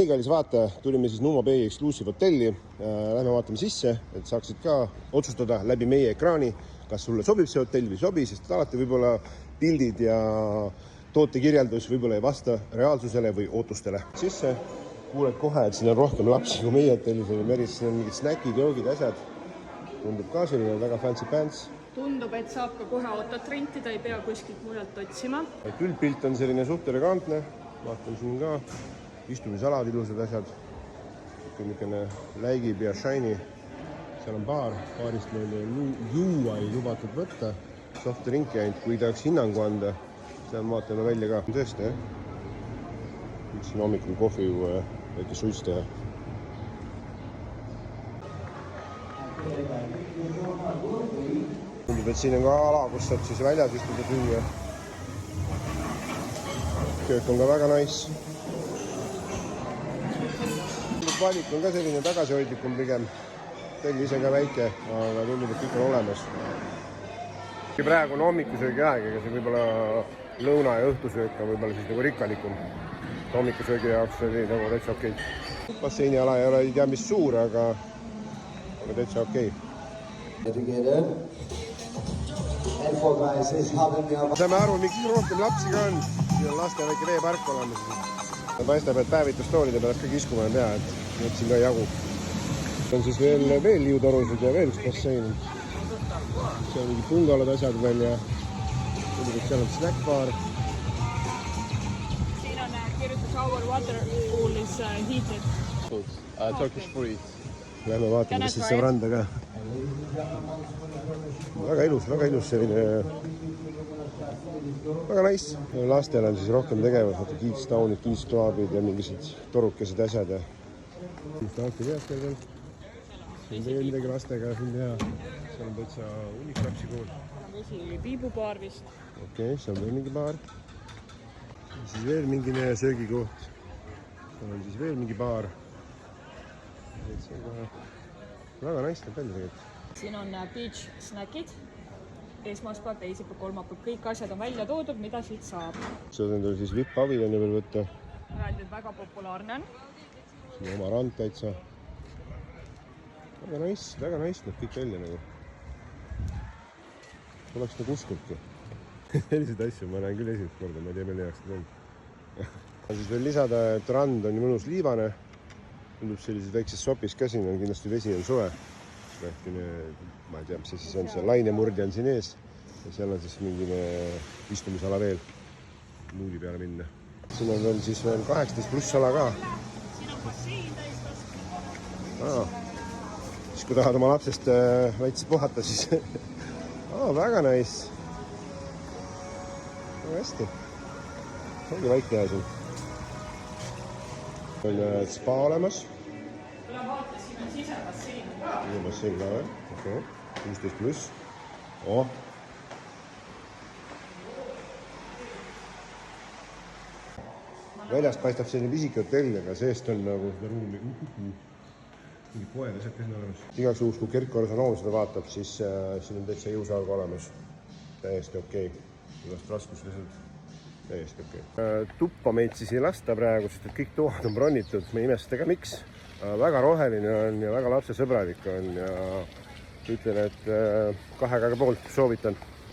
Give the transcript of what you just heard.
Nii kallis vaataja, tulime siis Numa Bay Exclusive hotelli. Lähme vaatame sisse, et saaksid ka otsustada läbi meie ekraani, kas sulle sobib see hotell või sobi, sest alati võib-olla pildid ja tootekirjeldus võib-olla ei vasta reaalsusele või ootustele. Sisse kuuled kohe, et siin on rohkem lapsi kui meie hotellis oli meris, siin on mingid snäkid, joogid, asjad. Tundub ka selline väga fancy pants. Tundub, et saab ka kohe autot rentida, ei pea kuskilt mujalt otsima. Üldpilt on selline suht elegantne, vaatan siin ka, istumisalad, ilusad asjad, niisugune läigib ja shiny. Seal on baar, baarist meil juua ei lubatud võtta, soft drinki ainult, kui tahaks hinnangu anda, seal vaatame välja ka. Tõesti, siin hommikul kohvi juua ja väike suits teha. Tundub, et siin on ka ala, kus saab siis väljas istuda süüa. Köök on ka väga nice. Valik on ka selline tagasihoidlikum pigem. Telli ise ka väike, aga tundub, et kõik on olemas. Praegu on hommikusöögi aeg, ega see võib-olla lõuna ja õhtusöök on võib-olla siis nagu rikkalikum. Hommikusöögi jaoks oli nagu täitsa okei. Basseini ala ei ole ei tea mis suur, aga täitsa okei. Saame aru, miks rohkem lapsi ka on. Siin on laste väike veepark olemas. Ta paistab, et päevitustoolide pealt kõik iskuma on pea, et nüüd siin ka ei jagu. On siis veel liutorusid ja veel üks bassein. See on mingi pungalad asjad veel ja seal on snackbar. Siin on kirjutus our water pool is heated. Turkish fruit. Lähme vaatame, kas siis saab randa ka. Väga ilus selline. Väga nice. Lastel on siis rohkem tegevus, kids townid, kids clubid ja mingised torukesed asjad. Tanki teatel veel. Siin on midagi lastega siin teha. Seal on täitsa unik lapsi kool. Vesi piibubaar vist. Okei, seal on veel mingi baar. Siis veel mingi söögikoht. Seal on siis veel mingi baar. See on kohe väga nice hotell tegelikult. Siin on beach snackid. Esmaspäev, teisipäev, kolmapäev. Kõik asjad on välja toodud, mida siit saab. See on endal siis VIP-paviljoni veel võtta. Öeldi, et väga populaarne on. Siin oma rand täitsa. Väga nice need kõik välja nagu. Oleks nagu uskudki. Selliseid asju ma näen küll esimest korda, ma ei tea, meil heaks seda on. Siis veel lisada, et rand on mõnus liivane. Tundub sellised väikses sopis ka siin on, kindlasti vesi on soe. Ma ei tea, mis see siis on, see lainemurdja on siin ees. Ja seal on siis mingine istumisala veel, nuuli peale minna. Siin on veel siis veel 18+ ala ka. Siin on bassein täistas. Siis kui tahad oma lapsest väitsi puhata, siis väga nice. Väga hästi. Ongi väike teha siin. On spa olemas. Tule vaata, siin on sisebassein ka. Sisebassein ka või? Okei. 16+. Väljast paistab selline pisike hotell, aga seest on nagu seda ruumi. Mingi poed asjad ka siin olemas. Igaks juhuks, kui Kerk Orsanov seda vaatab, siis siin on täitsa jõusaal ka olemas. Täiesti okei. Igast raskus lihtsalt. Täiesti okei. Tuppa meid siis ei lasta praegu, sest kõik toad on bronnitud. Me ei imesta ka miks. Väga roheline on ja väga lapsesõbralik on ja ütlen, et 2 käega poolt soovitan.